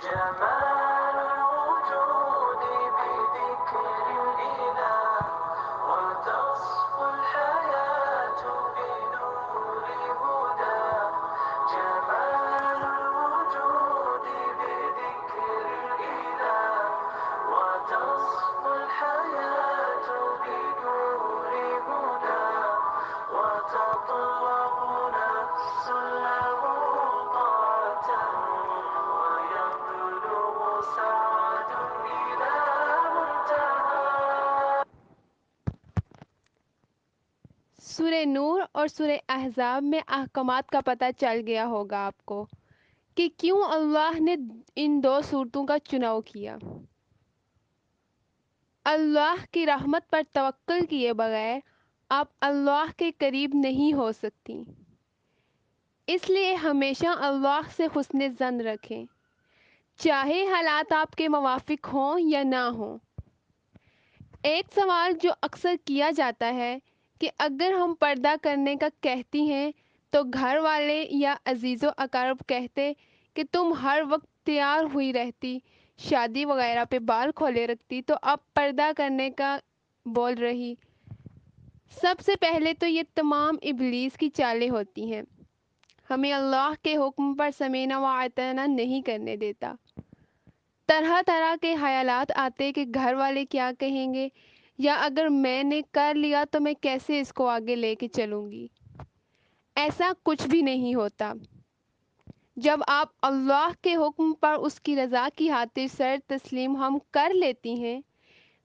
جمال الوجود بذكر الإله وتصفو الحياة بنور هدى. جمال الوجود بذكر الإله وتصفو الحياة بنور هدى. وتطلب نفس له طاعة ويبلغ سعد إلى منتهى. سورہ نور اور سورہ احزاب میں احکامات کا پتہ چل گیا ہوگا آپ کو کہ کیوں اللہ نے ان دو صورتوں کا چناؤ کیا۔ اللہ کی رحمت پر توکل کیے بغیر آپ اللہ کے قریب نہیں ہو سکتی، اس لیے ہمیشہ اللہ سے حسن ظن رکھیں، چاہے حالات آپ کے موافق ہوں یا نہ ہوں۔ ایک سوال جو اکثر کیا جاتا ہے کہ اگر ہم پردہ کرنے کا کہتی ہیں تو گھر والے یا عزیز و اقارب کہتے کہ تم ہر وقت تیار ہوئی رہتی، شادی وغیرہ پہ بال کھولے رکھتی، تو اب پردہ کرنے کا بول رہی۔ سب سے پہلے تو یہ تمام ابلیس کی چالیں ہوتی ہیں، ہمیں اللہ کے حکم پر سمینا و اطعنا نہیں کرنے دیتا۔ طرح طرح کے خیالات آتے کہ گھر والے کیا کہیں گے، یا اگر میں نے کر لیا تو میں کیسے اس کو آگے لے کے چلوں گی۔ ایسا کچھ بھی نہیں ہوتا۔ جب آپ اللہ کے حکم پر اس کی رضا کی خاطر سر تسلیم ہم کر لیتی ہیں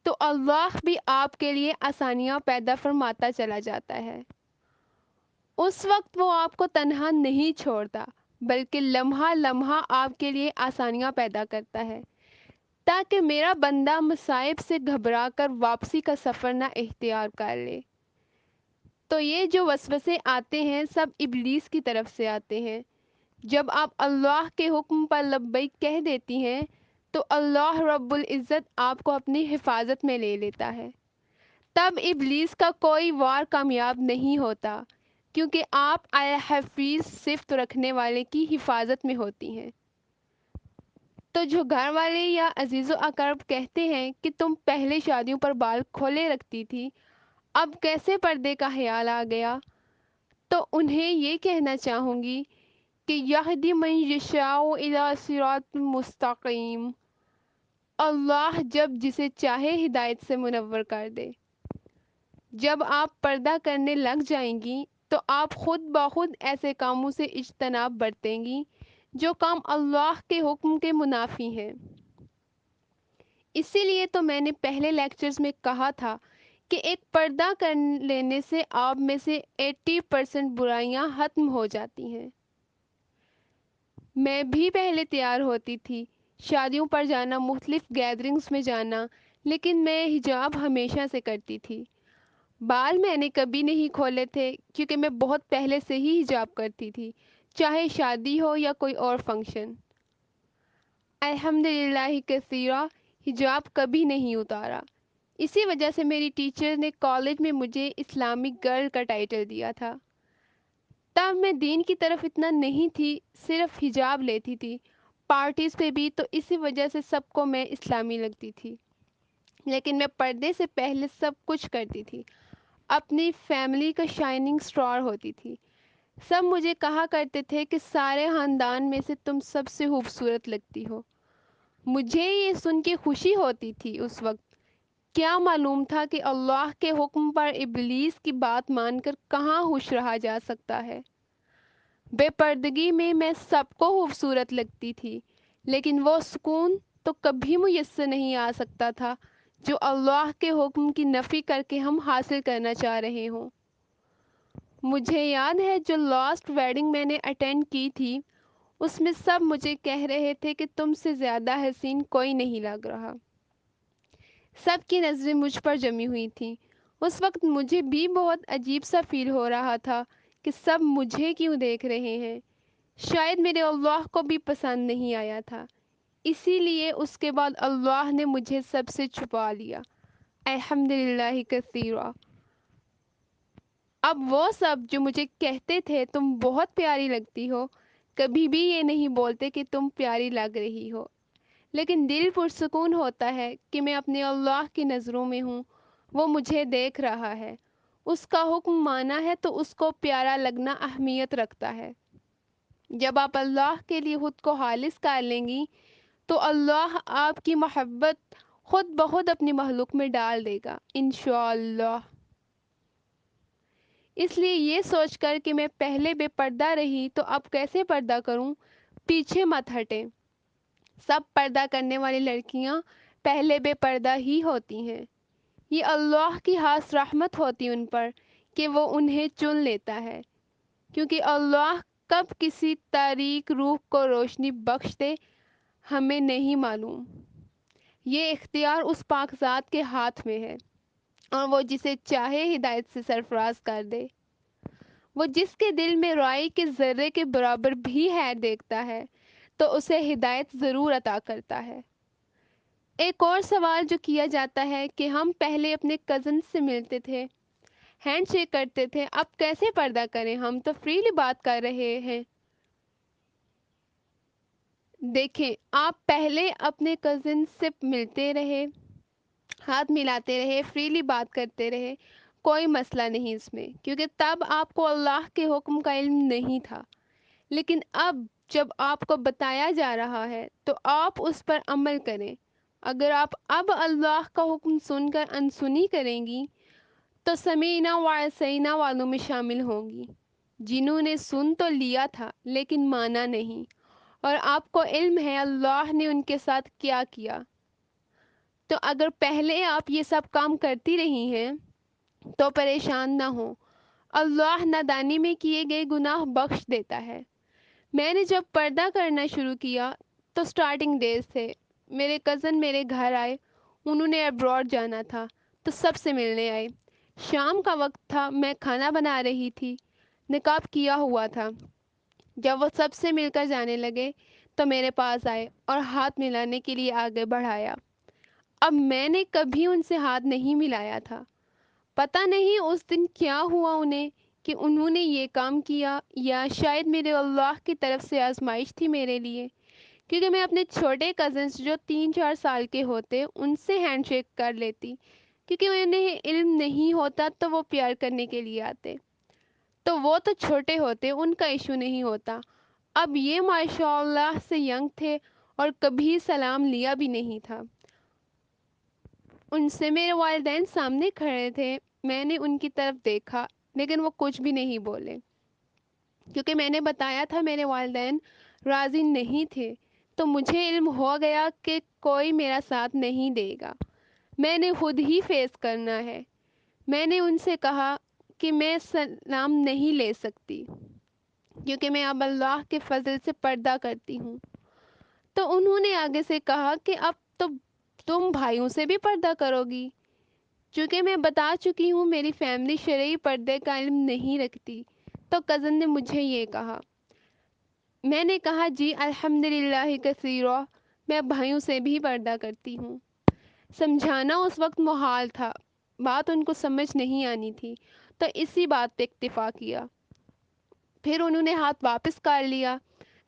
تو اللہ بھی آپ کے لیے آسانیاں پیدا فرماتا چلا جاتا ہے۔ اس وقت وہ آپ کو تنہا نہیں چھوڑتا بلکہ لمحہ لمحہ آپ کے لیے آسانیاں پیدا کرتا ہے تاکہ میرا بندہ مصائب سے گھبرا کر واپسی کا سفر نہ اختیار کر لے۔ تو یہ جو وسوسے آتے ہیں سب ابلیس کی طرف سے آتے ہیں۔ جب آپ اللہ کے حکم پر لبیک کہہ دیتی ہیں تو اللہ رب العزت آپ کو اپنی حفاظت میں لے لیتا ہے۔ تب ابلیس کا کوئی وار کامیاب نہیں ہوتا کیونکہ آپ الحفیظ صفت رکھنے والے کی حفاظت میں ہوتی ہیں۔ تو جو گھر والے یا عزیز و اقرب کہتے ہیں کہ تم پہلے شادیوں پر بال کھولے رکھتی تھی، اب کیسے پردے کا خیال آ گیا، تو انہیں یہ کہنا چاہوں گی کہ یہدی من یشاء الی صراط مستقیم، اللہ جب جسے چاہے ہدایت سے منور کر دے۔ جب آپ پردہ کرنے لگ جائیں گی تو آپ خود بخود ایسے کاموں سے اجتناب برتیں گی جو کام اللہ کے حکم کے منافی ہیں۔ اسی لیے تو میں نے پہلے لیکچرز میں کہا تھا کہ ایک پردہ کر لینے سے آپ میں سے 80% برائیاں ختم ہو جاتی ہیں۔ میں بھی پہلے تیار ہوتی تھی، شادیوں پر جانا، مختلف گیدرنگز میں جانا، لیکن میں حجاب ہمیشہ سے کرتی تھی۔ بال میں نے کبھی نہیں کھولے تھے کیونکہ میں بہت پہلے سے ہی حجاب کرتی تھی، چاہے شادی ہو یا کوئی اور فنکشن۔ الحمدللہ کثیرا، حجاب کبھی نہیں اتارا۔ اسی وجہ سے میری ٹیچر نے کالج میں مجھے اسلامک گرل کا ٹائٹل دیا تھا۔ تب میں دین کی طرف اتنا نہیں تھی، صرف حجاب لیتی تھی، پارٹیز پہ بھی، تو اسی وجہ سے سب کو میں اسلامی لگتی تھی۔ لیکن میں پردے سے پہلے سب کچھ کرتی تھی، اپنی فیملی کا شائننگ سٹار ہوتی تھی۔ سب مجھے کہا کرتے تھے کہ سارے خاندان میں سے تم سب سے خوبصورت لگتی ہو۔ مجھے یہ سن کے خوشی ہوتی تھی اس وقت، کیا معلوم تھا کہ اللہ کے حکم پر ابلیس کی بات مان کر کہاں خوش رہا جا سکتا ہے۔ بے پردگی میں سب کو خوبصورت لگتی تھی، لیکن وہ سکون تو کبھی میسر نہیں آ سکتا تھا جو اللہ کے حکم کی نفی کر کے ہم حاصل کرنا چاہ رہے ہوں۔ مجھے یاد ہے جو لاسٹ ویڈنگ میں نے اٹینڈ کی تھی اس میں سب مجھے کہہ رہے تھے کہ تم سے زیادہ حسین کوئی نہیں لگ رہا۔ سب کی نظریں مجھ پر جمی ہوئی تھیں۔ اس وقت مجھے بھی بہت عجیب سا فیل ہو رہا تھا کہ سب مجھے کیوں دیکھ رہے ہیں۔ شاید میرے اللہ کو بھی پسند نہیں آیا تھا، اسی لیے اس کے بعد اللہ نے مجھے سب سے چھپا لیا۔ الحمدللہ کثیرا۔ اب وہ سب جو مجھے کہتے تھے تم بہت پیاری لگتی ہو، کبھی بھی یہ نہیں بولتے کہ تم پیاری لگ رہی ہو۔ لیکن دل پرسکون ہوتا ہے کہ میں اپنے اللہ کی نظروں میں ہوں، وہ مجھے دیکھ رہا ہے۔ اس کا حکم مانا ہے تو اس کو پیارا لگنا اہمیت رکھتا ہے۔ جب آپ اللہ کے لیے خود کو خالص کر لیں گی تو اللہ آپ کی محبت خود بخود اپنی مخلوق میں ڈال دے گا انشاءاللہ۔ اس لیے یہ سوچ کر کہ میں پہلے بے پردہ رہی تو اب کیسے پردہ کروں، پیچھے مت ہٹیں۔ سب پردہ کرنے والی لڑکیاں پہلے بے پردہ ہی ہوتی ہیں۔ یہ اللہ کی خاص رحمت ہوتی ان پر کہ وہ انہیں چن لیتا ہے، کیونکہ اللہ کب کسی تاریک روح کو روشنی بخش دے ہمیں نہیں معلوم۔ یہ اختیار اس پاک ذات کے ہاتھ میں ہے، اور وہ جسے چاہے ہدایت سے سرفراز کر دے۔ وہ جس کے دل میں رائی کے ذرے کے برابر بھی خیر دیکھتا ہے تو اسے ہدایت ضرور عطا کرتا ہے۔ ایک اور سوال جو کیا جاتا ہے کہ ہم پہلے اپنے کزن سے ملتے تھے، ہینڈ شیک کرتے تھے، اب کیسے پردہ کریں، ہم تو فریلی بات کر رہے ہیں۔ دیکھیں، آپ پہلے اپنے کزن سے ملتے رہے، ہاتھ ملاتے رہے، فریلی بات کرتے رہے، کوئی مسئلہ نہیں اس میں، کیونکہ تب آپ کو اللہ کے حکم کا علم نہیں تھا۔ لیکن اب جب آپ کو بتایا جا رہا ہے تو آپ اس پر عمل کریں۔ اگر آپ اب اللہ کا حکم سن کر انسنی کریں گی تو سمیعنا و عصینا والوں میں شامل ہوں گی، جنہوں نے سن تو لیا تھا لیکن مانا نہیں، اور آپ کو علم ہے اللہ نے ان کے ساتھ کیا کیا۔ تو اگر پہلے آپ یہ سب کام کرتی رہی ہیں تو پریشان نہ ہو، اللہ نادانی میں کیے گئے گناہ بخش دیتا ہے۔ میں نے جب پردہ کرنا شروع کیا تو سٹارٹنگ ڈیز تھے، میرے کزن میرے گھر آئے، انہوں نے ابراڈ جانا تھا تو سب سے ملنے آئے۔ شام کا وقت تھا، میں کھانا بنا رہی تھی، نقاب کیا ہوا تھا۔ جب وہ سب سے مل کر جانے لگے تو میرے پاس آئے اور ہاتھ ملانے کے لیے آگے بڑھایا۔ اب میں نے کبھی ان سے ہاتھ نہیں ملایا تھا۔ پتہ نہیں اس دن کیا ہوا انہیں کہ انہوں نے یہ کام کیا، یا شاید میرے اللہ کی طرف سے آزمائش تھی میرے لیے، کیونکہ میں اپنے چھوٹے کزنس جو 3-4 سال کے ہوتے ان سے ہینڈ شیک کر لیتی، کیونکہ انہیں علم نہیں ہوتا تو وہ پیار کرنے کے لیے آتے، تو وہ تو چھوٹے ہوتے، ان کا ایشو نہیں ہوتا۔ اب یہ ماشاء اللہ سے ینگ تھے اور کبھی سلام لیا بھی نہیں تھا۔ ان سے میرے والدین سامنے کھڑے تھے، میں نے ان کی طرف دیکھا لیکن وہ کچھ بھی نہیں بولے، کیونکہ میں نے بتایا تھا میرے والدین راضی نہیں تھے، تو مجھے علم ہو گیا کہ کوئی میرا ساتھ نہیں دے گا، میں نے خود ہی فیس کرنا ہے۔ میں نے ان سے کہا کہ میں سلام نہیں لے سکتی، کیونکہ میں اب اللہ کے فضل سے پردہ کرتی ہوں۔ تو انہوں نے آگے سے کہا کہ اب تو تم بھائیوں سے بھی پردہ کرو گی، چونکہ میں بتا چکی ہوں میری فیملی شرعی پردے کا علم نہیں رکھتی۔ تو کزن نے مجھے یہ کہا، میں نے کہا جی الحمدللہ کثیرا، میں بھائیوں سے بھی پردہ کرتی ہوں۔ سمجھانا اس وقت محال تھا، بات ان کو سمجھ نہیں آنی تھی، تو اسی بات پہ اکتفا کیا۔ پھر انہوں نے ہاتھ واپس کر لیا،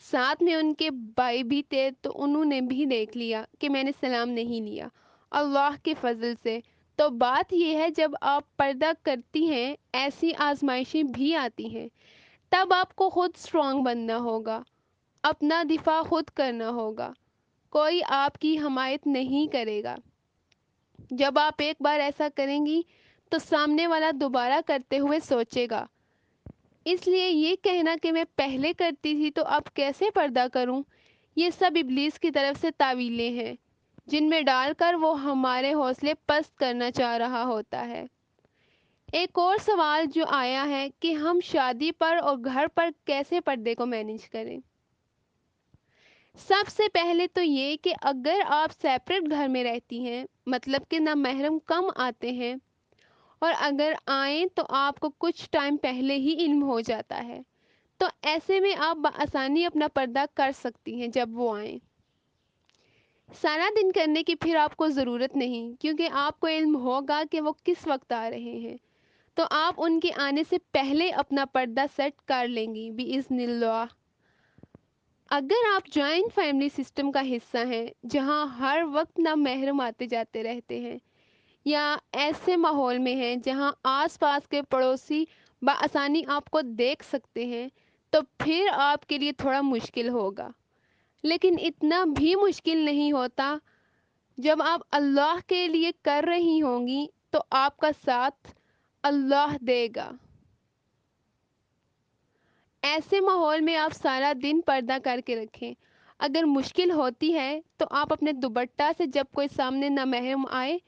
ساتھ میں ان کے بھائی بھی تھے تو انہوں نے بھی دیکھ لیا کہ میں نے سلام نہیں لیا اللہ کے فضل سے۔ تو بات یہ ہے جب آپ پردہ کرتی ہیں ایسی آزمائشیں بھی آتی ہیں، تب آپ کو خود اسٹرانگ بننا ہوگا، اپنا دفاع خود کرنا ہوگا، کوئی آپ کی حمایت نہیں کرے گا۔ جب آپ ایک بار ایسا کریں گی تو سامنے والا دوبارہ کرتے ہوئے سوچے گا۔ اس لیے یہ کہنا کہ میں پہلے کرتی تھی تو اب کیسے پردہ کروں، یہ سب ابلیس کی طرف سے تعویلیں ہیں جن میں ڈال کر وہ ہمارے حوصلے پست کرنا چاہ رہا ہوتا ہے۔ ایک اور سوال جو آیا ہے کہ ہم شادی پر اور گھر پر کیسے پردے کو مینیج کریں۔ سب سے پہلے تو یہ کہ اگر آپ سیپریٹ گھر میں رہتی ہیں، مطلب کہ نہ محرم کم آتے ہیں، اور اگر آئیں تو آپ کو کچھ ٹائم پہلے ہی علم ہو جاتا ہے، تو ایسے میں آپ بآسانی اپنا پردہ کر سکتی ہیں جب وہ آئیں۔ سارا دن کرنے کی پھر آپ کو ضرورت نہیں، کیونکہ آپ کو علم ہوگا کہ وہ کس وقت آ رہے ہیں، تو آپ ان کے آنے سے پہلے اپنا پردہ سیٹ کر لیں گی بِإِذْنِ اللہ۔ اگر آپ جوائنٹ فیملی سسٹم کا حصہ ہیں جہاں ہر وقت نامحرم آتے جاتے رہتے ہیں، یا ایسے ماحول میں ہیں جہاں آس پاس کے پڑوسی بآسانی آپ کو دیکھ سکتے ہیں، تو پھر آپ کے لیے تھوڑا مشکل ہوگا، لیکن اتنا بھی مشکل نہیں ہوتا۔ جب آپ اللہ کے لیے کر رہی ہوں گی تو آپ کا ساتھ اللہ دے گا۔ ایسے ماحول میں آپ سارا دن پردہ کر کے رکھیں۔ اگر مشکل ہوتی ہے تو آپ اپنے دوپٹہ سے جب کوئی سامنے نامحرم آئے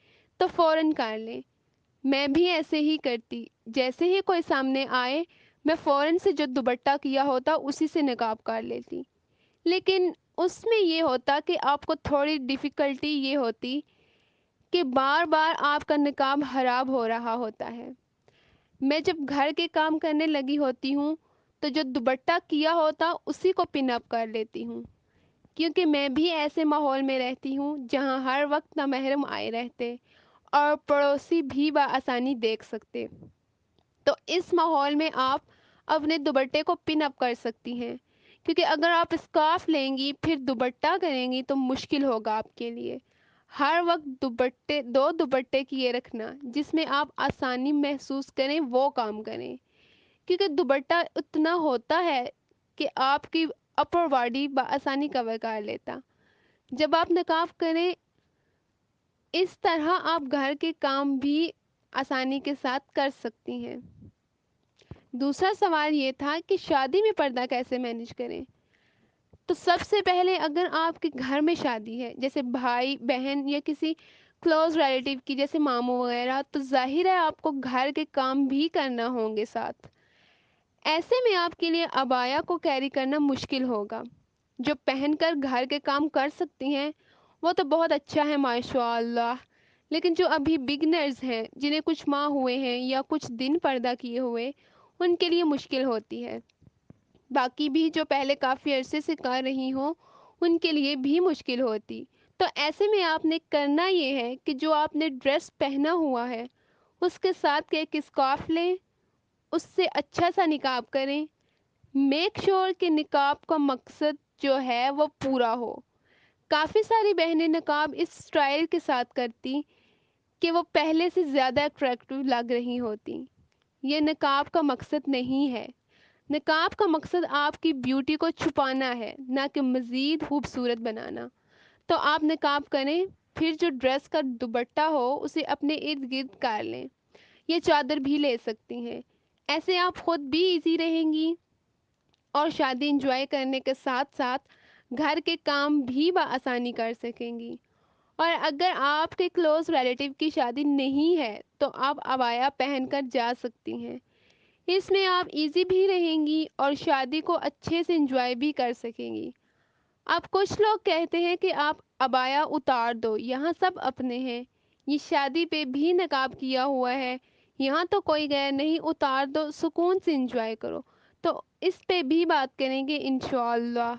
تو فوراً کر لیں۔ میں بھی ایسے ہی کرتی، جیسے ہی کوئی سامنے آئے میں فوراً سے جو دوپٹہ کیا ہوتا اسی سے نقاب کر لیتی۔ لیکن اس میں یہ ہوتا کہ آپ کو تھوڑی ڈیفیکلٹی یہ ہوتی کہ بار بار آپ کا نقاب خراب ہو رہا ہوتا ہے۔ میں جب گھر کے کام کرنے لگی ہوتی ہوں تو جو دوپٹہ کیا ہوتا اسی کو پن اپ کر لیتی ہوں، کیونکہ میں بھی ایسے ماحول میں رہتی ہوں جہاں ہر وقت نامحرم آئے رہتے اور پڑوسی بھی بآسانی دیکھ سکتے۔ تو اس ماحول میں آپ اپنے دوپٹے کو پن اپ کر سکتی ہیں، کیونکہ اگر آپ اسکارف لیں گی پھر دوپٹہ کریں گی تو مشکل ہوگا آپ کے لیے۔ ہر وقت دو دوپٹے کیے رکھنا جس میں آپ آسانی محسوس کریں وہ کام کریں، کیونکہ دوپٹہ اتنا ہوتا ہے کہ آپ کی اپر باڈی بآسانی کور کر لیتا۔ جب آپ نقاب کریں اس طرح آپ گھر کے کام بھی آسانی کے ساتھ کر سکتی ہیں۔ دوسرا سوال یہ تھا کہ شادی میں پردہ کیسے مینیج کریں۔ تو سب سے پہلے اگر آپ کے گھر میں شادی ہے، جیسے بھائی بہن یا کسی کلوز ریلیٹیو کی جیسے ماموں وغیرہ، تو ظاہر ہے آپ کو گھر کے کام بھی کرنا ہوں گے ساتھ۔ ایسے میں آپ کے لیے عبایا کو کیری کرنا مشکل ہوگا۔ جو پہن کر گھر کے کام کر سکتی ہیں وہ تو بہت اچھا ہے ماشاء اللہ، لیکن جو ابھی بگنرز ہیں جنہیں کچھ ماہ ہوئے ہیں یا کچھ دن پردہ کیے ہوئے، ان کے لیے مشکل ہوتی ہے۔ باقی بھی جو پہلے کافی عرصے سے کر رہی ہوں ان کے لیے بھی مشکل ہوتی۔ تو ایسے میں آپ نے کرنا یہ ہے کہ جو آپ نے ڈریس پہنا ہوا ہے اس کے ساتھ ایک اسکارف لیں، اس سے اچھا سا نقاب کریں۔ میک شور کہ نقاب کا مقصد جو ہے وہ پورا ہو۔ کافی ساری بہنیں نقاب اس سٹائل کے ساتھ کرتی کہ وہ پہلے سے زیادہ اٹریکٹیو لگ رہی ہوتی۔ یہ نقاب کا مقصد نہیں ہے۔ نقاب کا مقصد آپ کی بیوٹی کو چھپانا ہے، نہ کہ مزید خوبصورت بنانا۔ تو آپ نقاب کریں، پھر جو ڈریس کا دوپٹہ ہو اسے اپنے ارد گرد کر لیں۔ یہ چادر بھی لے سکتی ہیں۔ ایسے آپ خود بھی ایزی رہیں گی اور شادی انجوائے کرنے کے ساتھ ساتھ گھر کے کام بھی بآسانی کر سکیں گی۔ اور اگر آپ کے کلوز ریلیٹیو کی شادی نہیں ہے تو آپ عبایا پہن کر جا سکتی ہیں۔ اس میں آپ ایزی بھی رہیں گی اور شادی کو اچھے سے انجوائے بھی کر سکیں گی۔ اب کچھ لوگ کہتے ہیں کہ آپ عبایا اتار دو، یہاں سب اپنے ہیں، یہ شادی پہ بھی نقاب کیا ہوا ہے، یہاں تو کوئی غیر نہیں، اتار دو، سکون سے انجوائے کرو۔ تو اس پہ بھی بات کریں گے انشاءاللہ۔